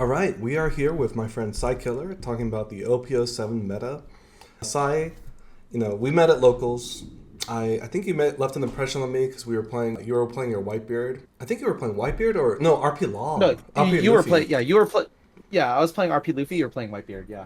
All right, we are here with my friend Ciekiller talking about the OP-07 meta. Cy, we met at locals. I think left an impression on me because we were playing. You were playing your Whitebeard. I think you were playing Whitebeard or no RP No, RP you were Luffy. playing. Yeah, you were play. Yeah, I was playing RP Luffy. You were playing Whitebeard. Yeah.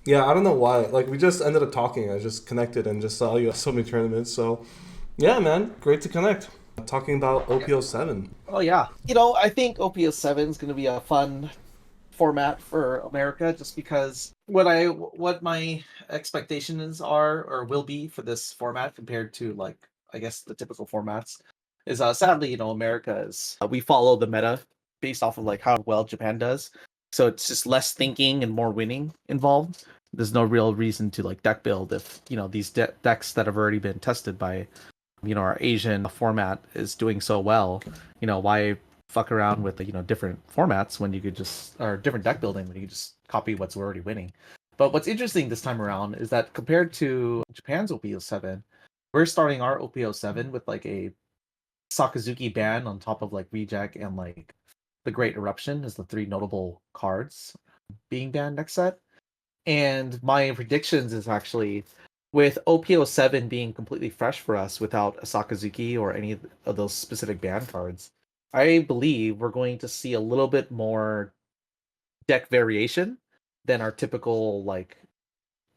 Yeah, I don't know why. Like we just ended up talking. I just connected and just saw you at so many tournaments. So, yeah, man, great to connect. Talking about Yeah. OP-07. Oh yeah. I think OP-07 is going to be a fun format for America, just because what my expectations are or will be for this format compared to, like, I guess the typical formats is, sadly, America is, we follow the meta based off of like how well Japan does. So it's just less thinking and more winning involved. There's no real reason to like deck build if these decks that have already been tested by our Asian format is doing so well. Why fuck around with the different formats when you could just, or different deck building when you could just copy what's already winning. But what's interesting this time around is that compared to Japan's OP-07, we're starting our OP-07 with like a Sakazuki ban on top of like Reject and like the Great Eruption as the three notable cards being banned next set. And my predictions is actually, with OP-07 being completely fresh for us without a Sakazuki or any of those specific ban cards, I believe we're going to see a little bit more deck variation than our typical, like,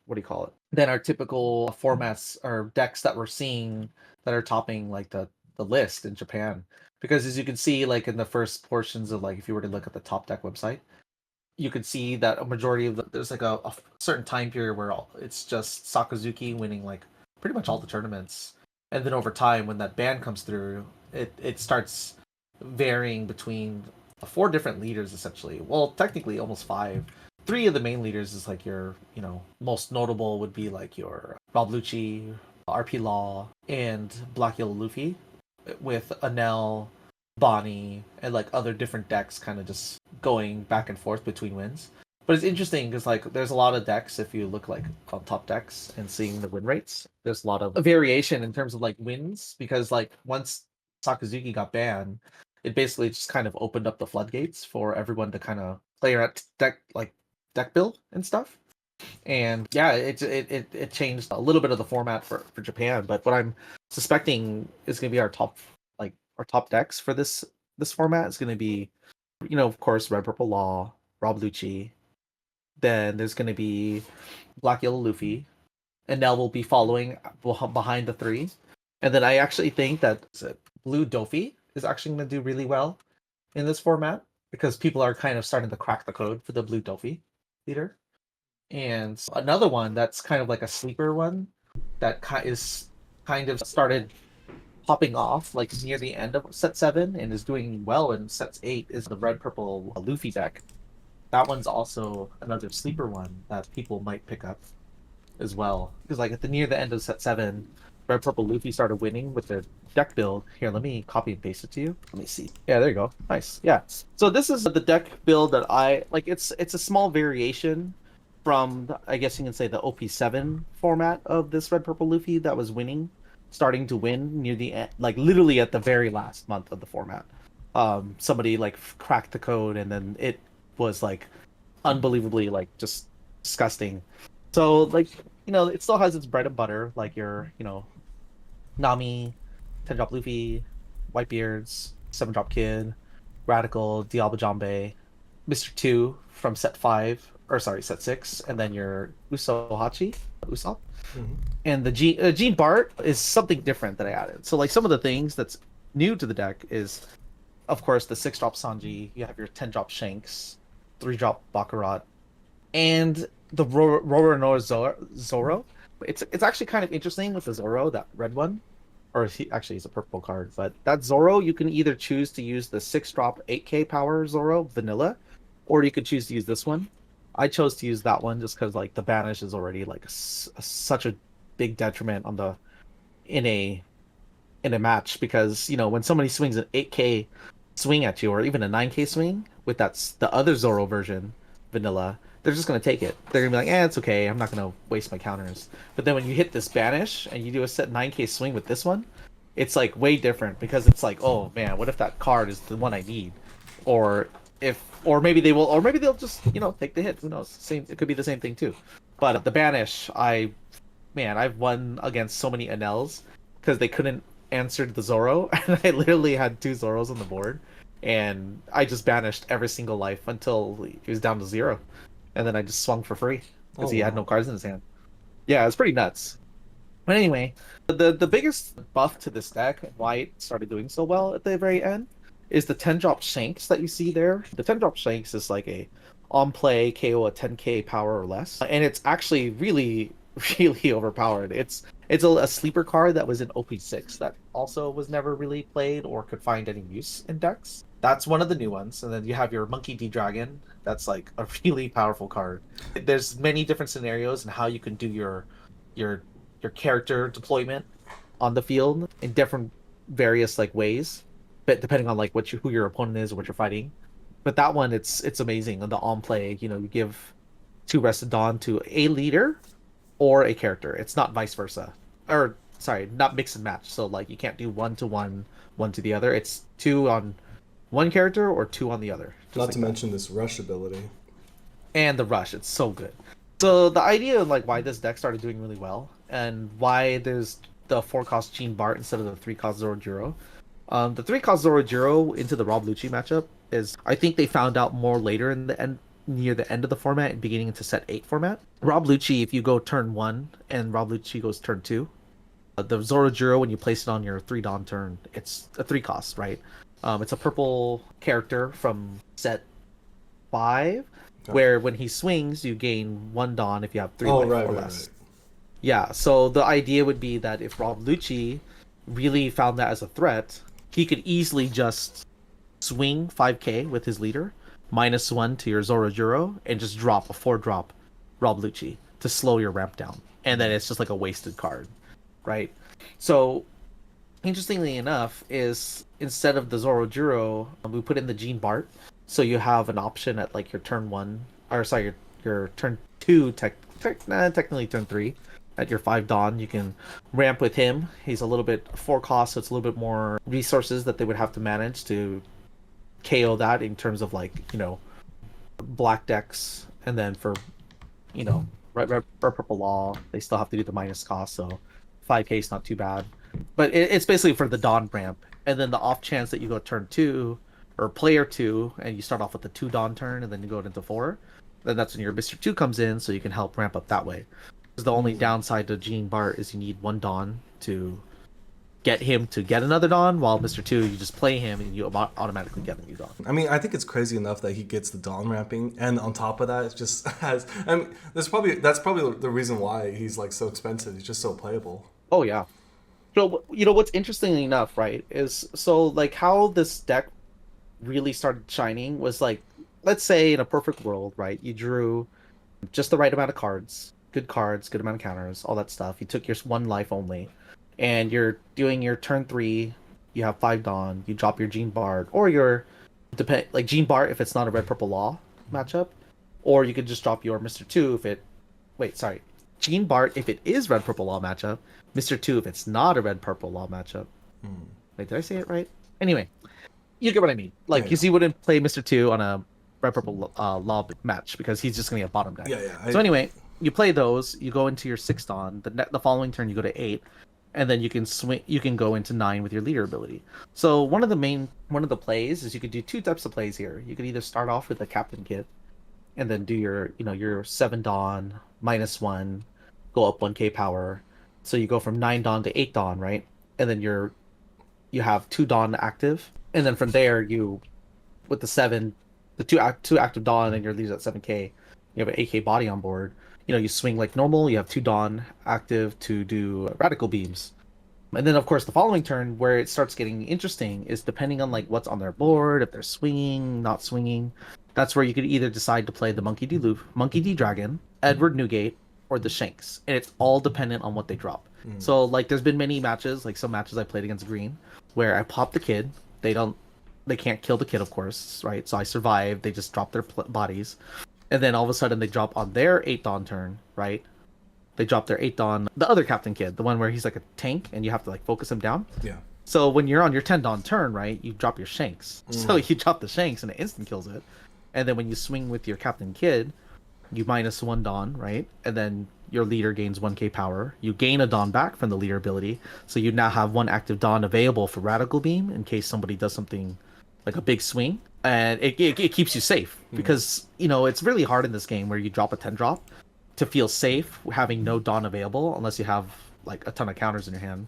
what do you call it? Than our typical formats or decks that we're seeing that are topping like the list in Japan. Because as you can see, like in the first portions of, like, if you were to look at the top deck website, you could see that a majority of there's like a certain time period where it's just Sakazuki winning like pretty much all the tournaments, and then over time when that ban comes through, it starts varying between four different leaders essentially. Well, technically almost five. Three of the main leaders is like your most notable would be like your Rob Lucci, RP Law, and Black Yellow Luffy, with Anel, Bonnie, and like other different decks kind of just going back and forth between wins. But it's interesting because like there's a lot of decks, if you look like on top decks and seeing the win rates, there's a lot of variation in terms of like wins, because like once Sakazuki got banned, it basically just kind of opened up the floodgates for everyone to kind of play around deck build and stuff. And yeah, it changed a little bit of the format for Japan. But what I'm suspecting is going to be our top decks for this format is going to be, of course, Red Purple Law, Rob Lucci. Then there's going to be Black Yellow Luffy, and Nell will be following behind the three. And then I actually think that Blue Dofi is actually going to do really well in this format, because people are kind of starting to crack the code for the Blue Dofi leader. And another one that's kind of like a sleeper one that is kind of started popping off like near the end of set 7 and is doing well in sets 8 is the Red Purple Luffy deck. That one's also another sleeper one that people might pick up as well, because like at the near the end of set 7, Red Purple Luffy started winning with their deck build. Here, let me copy and paste it to you. Let me see. Yeah, there you go. Nice. Yeah. So this is the deck build that I like. It's a small variation from I guess you can say the OP-07 format of this Red Purple Luffy that was winning, starting to win near the end, like literally at the very last month of the format. Somebody like cracked the code, and then it was like unbelievably like just disgusting. So like it still has its bread and butter, like your Nami, 10-drop Luffy, Whitebeards, 7-drop Kid, Radical, Diablo Jambe, Mr. 2 from set 5, or sorry, set 6, and then your Usopp. Mm-hmm. And the Gene Bart is something different that I added. So like some of the things that's new to the deck is, of course, the 6-drop Sanji. You have your 10-drop Shanks, 3-drop Baccarat, and the Roronoa Zoro. It's actually kind of interesting with the Zoro, that red one, or actually he's a purple card. But that Zoro, you can either choose to use the 6-drop 8K power Zoro vanilla, or you could choose to use this one. I chose to use that one just because like the banish is already like such a big detriment on the in a match, because when somebody swings an 8K swing at you, or even a 9K swing with the other Zoro version vanilla, they're just gonna take it. They're gonna be like, it's okay, I'm not gonna waste my counters. But then when you hit this banish and you do a set 9K swing with this one, it's like way different, because it's like, oh man, what if that card is the one I need? Or if or maybe they will, or maybe they'll just take the hit. Who knows? Same, it could be the same thing too. But the banish, I've won against so many Anels because they couldn't answer the Zoro, and I literally had two Zoros on the board, and I just banished every single life until he was down to 0, and then I just swung for free because he had no cards in his hand. Yeah, it's pretty nuts. But anyway, the biggest buff to this deck and why it started doing so well at the very end is the 10 drop Shanks that you see there. The 10 drop Shanks is like a on play KO a 10k power or less, and it's actually really really overpowered. It's a sleeper card that was in OP-06 that also was never really played or could find any use in decks. That's one of the new ones, and then you have your Monkey D Dragon. That's like a really powerful card. There's many different scenarios and how you can do your your character deployment on the field in different various like ways, but depending on like who your opponent is or what you're fighting. But that one, it's amazing. On the on play, you give 2 Rested Dawn to a leader or a character. It's not vice versa, or sorry, not mix and match. So like you can't do 1 to 1, 1 to the other. It's 2 on one character or 2 on the other. Not to mention this rush ability. And the rush, it's so good. So the idea of like why this deck started doing really well and why there's the 4-cost Gene Bart instead of the 3-cost Zorojiro. The 3-cost Zorojiro into the Rob Lucci matchup is, I think they found out more later in the end, near the end of the format and beginning into set 8 format. Rob Lucci, if you go turn 1 and Rob Lucci goes turn 2, the Zorojiro, when you place it on your 3 Dawn turn, it's a 3-cost, right? It's a purple character from set 5, where when he swings, you gain 1 Dawn if you have 3 life or less. Right. Yeah, so the idea would be that if Rob Lucci really found that as a threat, he could easily just swing 5k with his leader, -1 to your Zorojiro, and just drop a 4-drop Rob Lucci to slow your ramp down. And then it's just like a wasted card, right? So, interestingly enough, is instead of the Zorojiro, we put in the Gene Bart, so you have an option at like your turn 1, or sorry, your turn 2, technically turn 3, at your 5 Dawn, you can ramp with him. He's a little bit 4 cost, so it's a little bit more resources that they would have to manage to KO that in terms of like, black decks. And then for, red purple law, they still have to do the minus cost, so 5k is not too bad. But it's basically for the Dawn ramp. And then the off chance that you go turn 2, or player 2, and you start off with the 2 Dawn turn, and then you go into 4, then that's when your Mr. 2 comes in, so you can help ramp up that way. The only downside to Gene Bart is you need 1 Dawn to get him to get another Dawn, while Mr. 2, you just play him and you automatically get a new Dawn. I mean, I think it's crazy enough that he gets the Dawn ramping, and on top of that, it just has. I mean, that's probably the reason why he's like so expensive. He's just so playable. Oh yeah. So what's interesting enough, right, is so like how this deck really started shining was like, let's say in a perfect world, right, you drew just the right amount of cards, good amount of counters, all that stuff. You took your 1 life only, and you're doing your turn 3. You have 5 Dawn. You drop your Gene Bart, or your like Gene Bart if it's not a red purple law matchup, or you could just drop your Mr. 2 if it. Wait, sorry, Gene Bart if it is red purple law matchup. Mr. 2 if it's not a red purple law matchup. Wait, did I say it right? Anyway, you get what I mean. Like, because you wouldn't play Mr. 2 on a red purple law match because he's just gonna get bottom deck. So anyway, you play those. You go into your 6 Dawn. The following turn you go to 8, and then you can swing. You can go into 9 with your leader ability. So one of the plays is you could do 2 types of plays here. You could either start off with the Captain Kit, and then do your 7 Dawn -1, go up 1k power. So you go from 9 Dawn to 8 Dawn, right? And then you have 2 Dawn active, and then from there you, with the 7, the 2 active Dawn, and your leader's at 7k. You have an 8k body on board. You swing like normal. You have 2 Dawn active to do radical beams. And then, of course, the following turn, where it starts getting interesting, is depending on like what's on their board, if they're swinging, not swinging. That's where you could either decide to play the Monkey D Dragon, Edward Newgate, or the Shanks. And it's all dependent on what they drop. So, like, there's been many matches, like some matches I played against Green, where I pop the kid. They can't kill the kid, of course, right? So I survive. They just drop their bodies. And then all of a sudden they drop on their 8 Dawn turn, right? They drop their 8 Dawn, the other Captain Kid, the one where he's like a tank and you have to like focus him down. Yeah. So when you're on your 10 Dawn turn, right, you drop your Shanks. So you drop the Shanks and it instant kills it. And then when you swing with your Captain Kidd, you -1 Dawn, right? And then your leader gains 1k power. You gain a Dawn back from the leader ability. So you now have one active Dawn available for Radical Beam in case somebody does something like a big swing. And it keeps you safe. Because, you know, it's really hard in this game where you drop a 10 drop to feel safe having no Dawn available unless you have like a ton of counters in your hand.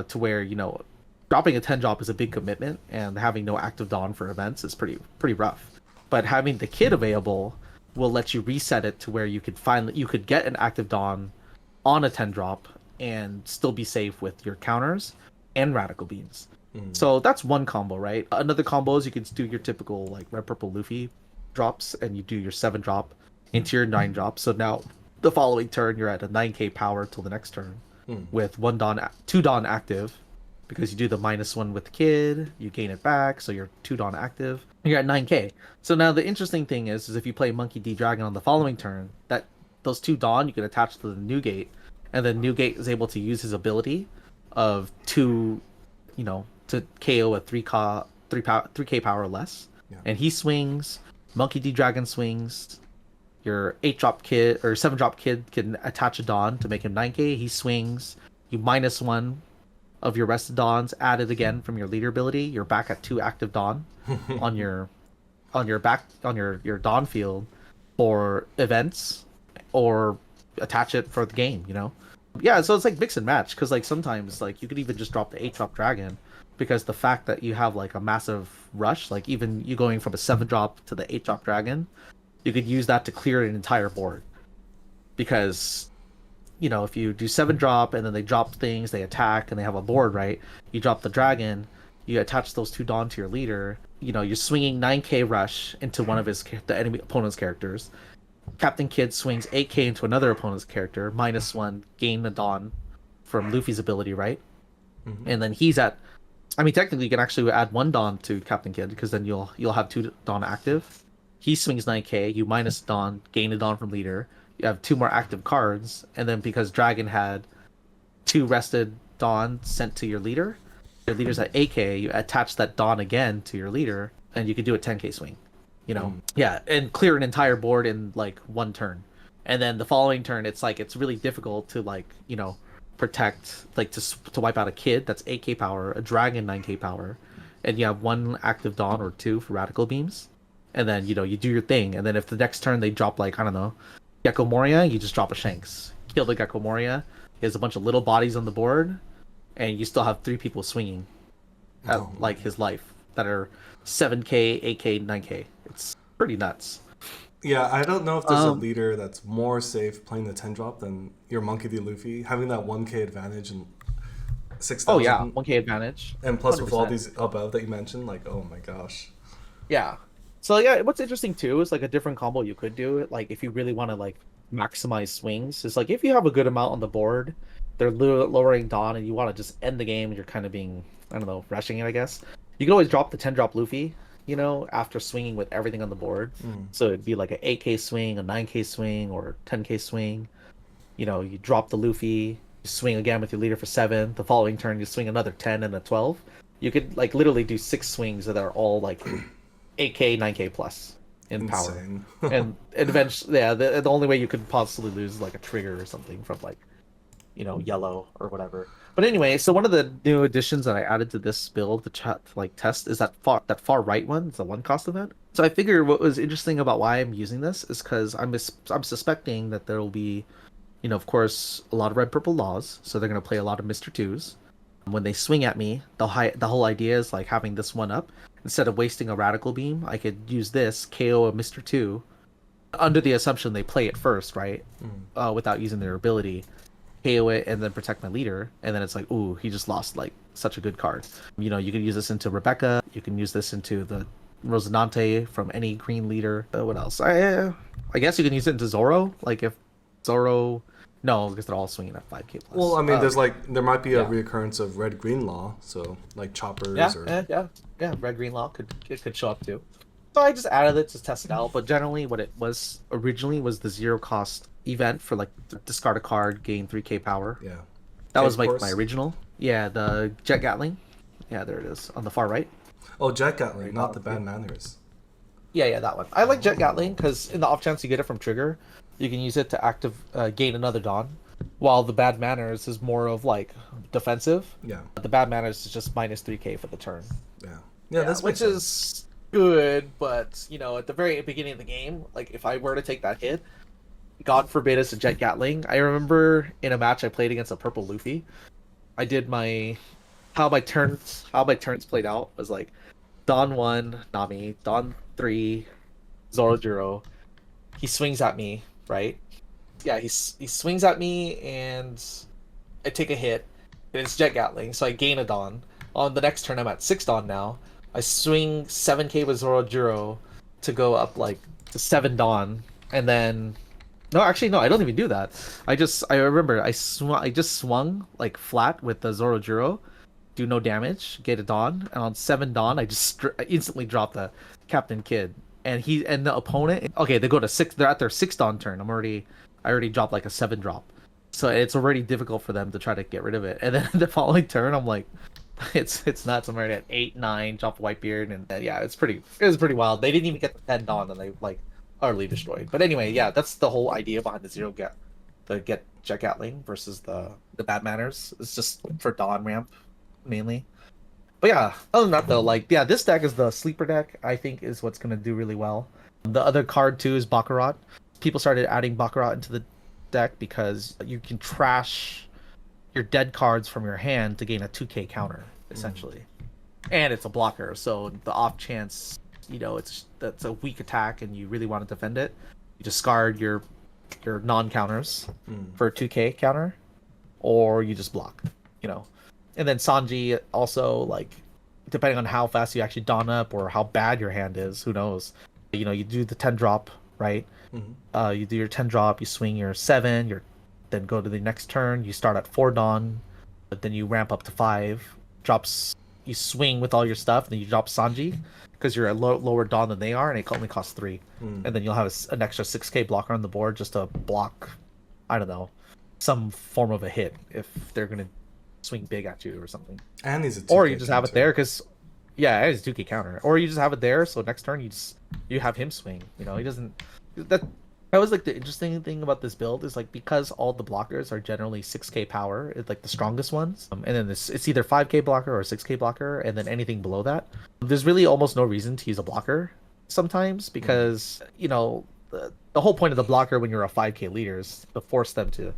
To where, you know, dropping a 10 drop is a big commitment, and having no active Dawn for events is pretty rough. But having the Kid available will let you reset it to where you could get an active Dawn on a 10 drop and still be safe with your counters and Radical Beams. So that's one combo, right? Another combo is you can do your typical like red purple Luffy drops, and you do your 7 drop into your 9 drop. So now the following turn you're at a 9k power till the next turn with 2 Dawn active. Because you do the -1 with the Kid, you gain it back, so you're 2 Dawn active. You're at 9k. So now the interesting thing is if you play Monkey D Dragon on the following turn, that those 2 Dawn you can attach to the Newgate, and then Newgate is able to use his ability of to KO a 3k power less. Yeah. And he swings, Monkey D Dragon swings, your 8-drop Kid or 7-drop Kid can attach a Dawn to make him 9k, he swings, you -1 of your rested Dawns added again from your leader ability, you're back at 2 active Dawn on your Dawn field for events, or attach it for the game, you know? Yeah, so it's like mix and match, because like sometimes like you could even just drop the 8-drop Dragon, because the fact that you have like a massive rush, like even you going from a 7-drop to the 8-drop Dragon, you could use that to clear an entire board. Because you know, if you do 7-drop and then they drop things, they attack and they have a board, right? You drop the Dragon, you attach those 2 Dawn to your leader. You know, you're swinging 9k rush into one of the enemy opponent's characters. Captain Kidd swings 8k into another opponent's character, -1, gain the Dawn from Luffy's ability, right? And then he's at. I mean, technically, you can actually add 1 Dawn to Captain Kidd, because then you'll have 2 Dawn active. He swings 9k, you minus Dawn, gain a Dawn from leader. You have 2 more active cards, and then because Dragon had 2 rested Dawn sent to your leader's at 8k, you attach that Dawn again to your leader, and you can do a 10k swing. You know? Yeah, and clear an entire board in like 1 turn. And then the following turn, it's really difficult to like, you know, protect, like to wipe out a Kid that's 8k power, a Dragon 9k power, and you have 1 active Dawn or 2 for Radical Beams. And then, you know, you do your thing, and then if the next turn they drop like, I don't know, Gecko Moria, you just drop a Shanks. Kill the Gecko Moria. He has a bunch of little bodies on the board, and you still have 3 people swinging at like his life that are 7k, 8k, 9k. It's pretty nuts. Yeah, I don't know if there's a leader that's more safe playing the 10 drop than your Monkey D Luffy, having that 1k advantage and 6,000. Oh yeah, 1k advantage. And plus 100%. With all these above that you mentioned, like, oh my gosh. Yeah. So yeah, what's interesting too is like a different combo you could do. Like if you really want to like maximize swings, is like if you have a good amount on the board, they're lowering Dawn, and you want to just end the game, and you're kind of being, I don't know, rushing it, I guess. You can always drop the 10-drop Luffy, you know, after swinging with everything on the board. So it'd be like an 8k swing, a 9k swing, or 10k swing. You know, you drop the Luffy, you swing again with your leader for 7. The following turn, you swing another 10 and a 12. You could like literally do 6 swings that are all like 8k, 9k plus in power. and eventually, yeah, the only way you could possibly lose is like a trigger or something from like, you know, yellow or whatever. But anyway, so one of the new additions that I added to this build to like test is that far right one. It's a 1-cost event. So I figured what was interesting about why I'm using this is because I'm suspecting that there will be, you know, of course, a lot of red purple laws. So they're gonna play a lot of Mr. 2s. When they swing at me, the whole idea is like having this one up. Instead of wasting a Radical Beam, I could use this, KO a Mr. 2, under the assumption they play it first, right? Without using their ability. KO it and then protect my leader. And then it's like, ooh, he just lost like such a good card. You know, you can use this into Rebecca. You can use this into the Rosinante from any green leader. What else? I guess you can use it into Zoro. Like if Zoro... No, because they're all swinging at 5k plus. Well, I mean, there might be a reoccurrence of red green law, so like choppers. Yeah, red green law could show up too. So I just added it to test it out. But generally, what it was originally was the 0-cost event for like discard a card, gain 3k power. Yeah, that was like my original. Yeah, the Jet Gatling. Yeah, there it is on the far right. Oh, Jet Gatling, not the bottom bad manners. Yeah, that one. I like Jet Gatling because in the off chance you get it from trigger, you can use it to gain another Dawn, while the Bad Manners is more of like defensive. Yeah. The Bad Manners is just minus 3k for the turn. Yeah. Yeah, this which makes sense. is good, but you know, at the very beginning of the game, like if I were to take that hit, God forbid it's a Jet Gatling. I remember in a match I played against a purple Luffy, I did how my turns played out was like Dawn 1, Nami, Dawn 3, Zoro. He swings at me, right? Yeah, he swings at me and I take a hit. And it's Jet Gatling, so I gain a Dawn. On the next turn I'm at 6 Dawn now. I swing 7k with Zoro to go up like to 7 Dawn, and then no, actually no, I don't even do that. I remember I just swung like flat with the Zoro, do no damage, get a Dawn, and on 7 Dawn I just instantly drop the Captain Kid. And the opponent, okay, they go to 6, they're at their 6 Dawn turn. I already dropped like a 7 drop. So it's already difficult for them to try to get rid of it. And then the following turn I'm like it's nuts. I'm already at 8, 9, drop Whitebeard, and yeah, it was pretty wild. They didn't even get the 10 Dawn and they like utterly destroyed. But anyway, yeah, that's the whole idea behind the get Jet Gatling versus the Bad Manners. It's just for Dawn ramp mainly. But yeah, other than that though, like yeah, this deck is the sleeper deck. I think is what's gonna do really well. The other card too is Baccarat. People started adding Baccarat into the deck because you can trash your dead cards from your hand to gain a 2k counter essentially, and it's a blocker. So the off chance, you know, that's a weak attack and you really want to defend it, you discard your non counters for a 2k counter, or you just block, you know. And then Sanji also, like, depending on how fast you actually Dawn up or how bad your hand is, who knows? You know, you do the 10 drop, right? You do your 10 drop, you swing your 7, then go to the next turn, you start at 4 Dawn, but then you ramp up to 5, you swing with all your stuff, and then you drop Sanji, because you're a lower Dawn than they are, and it only costs 3. And then you'll have an extra 6k blocker on the board just to block, I don't know, some form of a hit if they're going to swing big at you or something. And he's a 2K or you just have it counter. there because yeah, it's a 2k counter. Or you just have it there so next turn you have him swing. You know, he doesn't. That was like the interesting thing about this build is like because all the blockers are generally 6k power, it's like the strongest ones, and then it's either 5k blocker or 6k blocker, and then anything below that, there's really almost no reason to use a blocker sometimes because you know the whole point of the blocker when you're a 5k leader is to force them to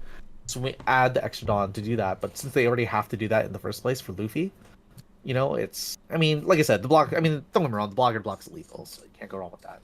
add the extra Dawn to do that. But since they already have to do that in the first place for Luffy, you know, I mean, like I said, the block. I mean, don't get me wrong, the blocker block's lethal, so you can't go wrong with that.